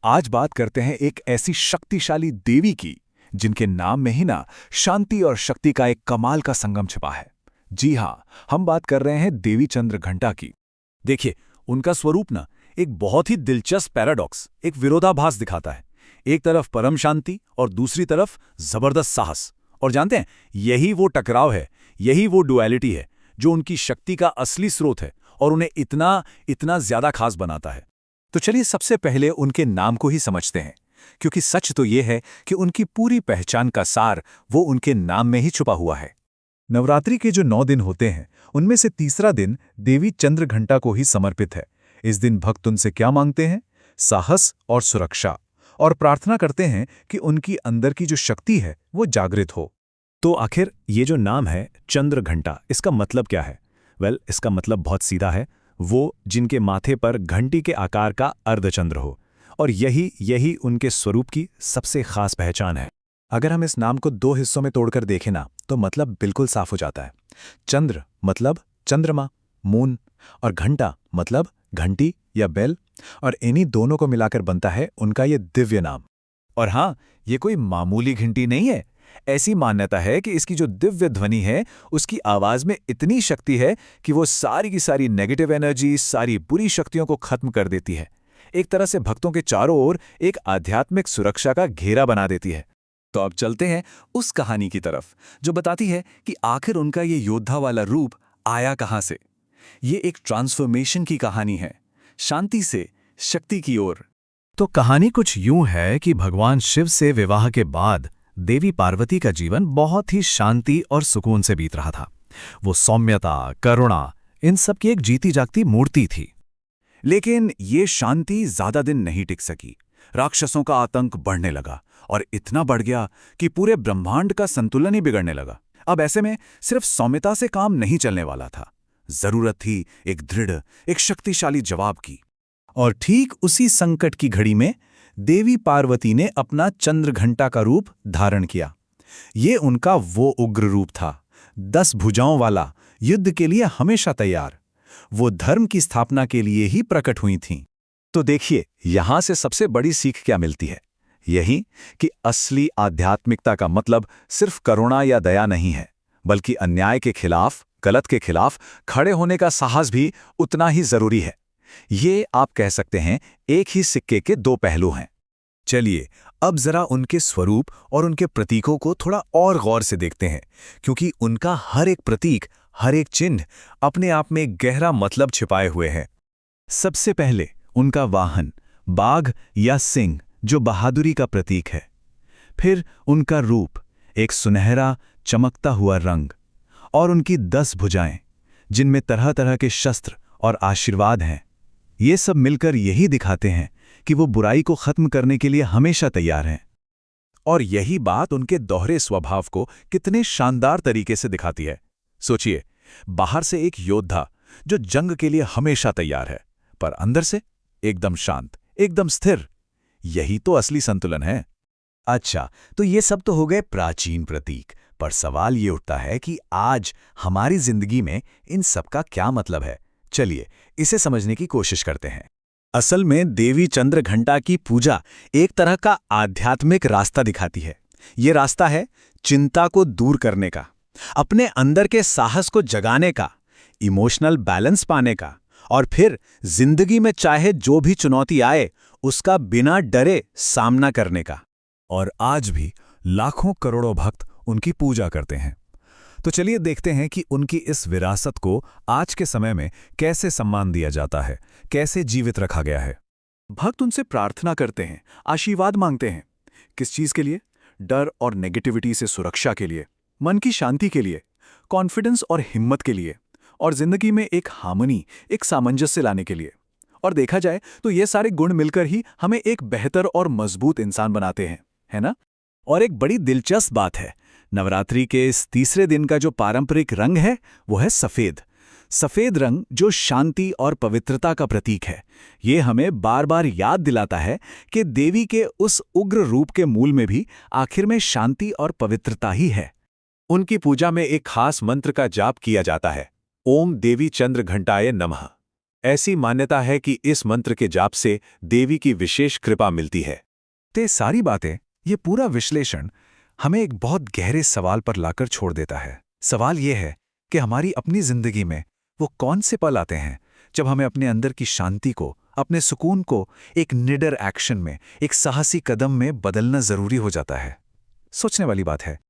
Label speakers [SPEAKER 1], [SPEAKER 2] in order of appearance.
[SPEAKER 1] आज बात करते हैं एक ऐसी शक्तिशाली देवी की जिनके नाम में ही ना शांति और शक्ति का एक कमाल का संगम छिपा है। जी हाँ, हम बात कर रहे हैं देवी चंद्रघंटा की। देखिए, उनका स्वरूप ना एक बहुत ही दिलचस्प पैराडॉक्स, एक विरोधाभास दिखाता है। एक तरफ परम शांति और दूसरी तरफ जबरदस्त साहस। और जानते हैं, यही वो टकराव है, यही वो डुअलिटी है जो उनकी शक्ति का असली स्रोत है और उन्हें इतना इतना ज्यादा खास बनाता है। तो चलिए सबसे पहले उनके नाम को ही समझते हैं, क्योंकि सच तो ये है कि उनकी पूरी पहचान का सार वो उनके नाम में ही छुपा हुआ है। नवरात्रि के जो 9 दिन होते हैं, उनमें से तीसरा दिन देवी चंद्रघंटा को ही समर्पित है। इस दिन भक्त उनसे क्या मांगते हैं? साहस और सुरक्षा, और प्रार्थना करते हैं कि उनकी अंदर की जो शक्ति है वो जागृत हो। तो आखिर ये जो नाम है चंद्रघंटा, इसका मतलब क्या है? इसका मतलब बहुत सीधा है, वो जिनके माथे पर घंटी के आकार का अर्धचंद्र हो। और यही उनके स्वरूप की सबसे खास पहचान है। अगर हम इस नाम को 2 हिस्सों में तोड़कर देखें ना, तो मतलब बिल्कुल साफ हो जाता है। चंद्र मतलब चंद्रमा, मून, और घंटा मतलब घंटी या बेल, और इन्हीं दोनों को मिलाकर बनता है उनका ये दिव्य नाम। और हाँ, ये कोई मामूली घंटी नहीं है। ऐसी मान्यता है कि इसकी जो दिव्य ध्वनि है, उसकी आवाज में इतनी शक्ति है कि वो सारी की सारी नेगेटिव एनर्जी, सारी बुरी शक्तियों को खत्म कर देती है। एक तरह से भक्तों के चारों ओर एक आध्यात्मिक सुरक्षा का घेरा बना देती है। तो अब चलते हैं उस कहानी की तरफ जो बताती है कि आखिर उनका ये योद्धा वाला रूप आया कहां से। ये एक ट्रांसफॉर्मेशन की कहानी है, शांति से शक्ति की ओर। तो कहानी कुछ यूं है कि भगवान शिव से विवाह के बाद देवी पार्वती का जीवन बहुत ही शांति और सुकून से बीत रहा था। वो सौम्यता, करुणा, इन सब की एक जीती जागती मूर्ति थी। लेकिन ये शांति ज्यादा दिन नहीं टिक सकी। राक्षसों का आतंक बढ़ने लगा, और इतना बढ़ गया कि पूरे ब्रह्मांड का संतुलन ही बिगड़ने लगा। अब ऐसे में सिर्फ सौम्यता से काम नहीं चलने वाला था। जरूरत थी एक दृढ़, एक शक्तिशाली जवाब की। और ठीक उसी संकट की घड़ी में देवी पार्वती ने अपना चंद्रघंटा का रूप धारण किया। ये उनका वो उग्र रूप था, 10 भुजाओं वाला, युद्ध के लिए हमेशा तैयार। वो धर्म की स्थापना के लिए ही प्रकट हुई थीं। तो देखिए, यहां से सबसे बड़ी सीख क्या मिलती है? यही कि असली आध्यात्मिकता का मतलब सिर्फ करुणा या दया नहीं है, बल्कि अन्याय के खिलाफ, गलत के खिलाफ खड़े होने का साहस भी उतना ही जरूरी है। ये आप कह सकते हैं एक ही सिक्के के 2 पहलू हैं। चलिए अब जरा उनके स्वरूप और उनके प्रतीकों को थोड़ा और गौर से देखते हैं, क्योंकि उनका हर एक प्रतीक, हर एक चिन्ह अपने आप में गहरा मतलब छिपाए हुए है। सबसे पहले उनका वाहन बाघ या सिंह, जो बहादुरी का प्रतीक है। फिर उनका रूप, एक सुनहरा चमकता हुआ रंग, और उनकी 10 भुजाएं, जिनमें तरह तरह के शस्त्र और आशीर्वाद हैं। ये सब मिलकर यही दिखाते हैं कि वो बुराई को खत्म करने के लिए हमेशा तैयार हैं। और यही बात उनके दोहरे स्वभाव को कितने शानदार तरीके से दिखाती है। सोचिए, बाहर से एक योद्धा जो जंग के लिए हमेशा तैयार है, पर अंदर से एकदम शांत, एकदम स्थिर। यही तो असली संतुलन है। अच्छा, तो ये सब तो हो गए प्राचीन प्रतीक, पर सवाल ये उठता है कि आज हमारी जिंदगी में इन सब का क्या मतलब है। चलिए इसे समझने की कोशिश करते हैं। असल में देवी चंद्रघंटा की पूजा एक तरह का आध्यात्मिक रास्ता दिखाती है। ये रास्ता है चिंता को दूर करने का, अपने अंदर के साहस को जगाने का, इमोशनल बैलेंस पाने का, और फिर जिंदगी में चाहे जो भी चुनौती आए उसका बिना डरे सामना करने का। और आज भी लाखों करोड़ों भक्त उनकी पूजा करते हैं। तो चलिए देखते हैं कि उनकी इस विरासत को आज के समय में कैसे सम्मान दिया जाता है, कैसे जीवित रखा गया है। भक्त उनसे प्रार्थना करते हैं, आशीर्वाद मांगते हैं। किस चीज के लिए? डर और नेगेटिविटी से सुरक्षा के लिए, मन की शांति के लिए, कॉन्फिडेंस और हिम्मत के लिए, और जिंदगी में एक हार्मनी, एक सामंजस्य लाने के लिए। और देखा जाए तो ये सारे गुण मिलकर ही हमें एक बेहतर और मजबूत इंसान बनाते हैं, है ना? और एक बड़ी दिलचस्प बात है, नवरात्रि के इस तीसरे दिन का जो पारंपरिक रंग है वो है सफेद। सफेद रंग जो शांति और पवित्रता का प्रतीक है। ये हमें बार बार याद दिलाता है कि देवी के उस उग्र रूप के मूल में भी आखिर में शांति और पवित्रता ही है। उनकी पूजा में एक खास मंत्र का जाप किया जाता है, ओम देवी चंद्रघंटाय नमः।
[SPEAKER 2] ऐसी मान्यता है कि इस मंत्र के जाप से देवी की विशेष कृपा मिलती है।
[SPEAKER 1] ते सारी बातें, ये पूरा विश्लेषण हमें एक बहुत गहरे सवाल पर लाकर छोड़ देता है। सवाल ये है कि हमारी अपनी जिंदगी में वो कौन से पल आते हैं जब हमें अपने अंदर की शांति को, अपने सुकून को एक निडर एक्शन में, एक साहसी कदम में बदलना जरूरी हो जाता है। सोचने वाली बात है।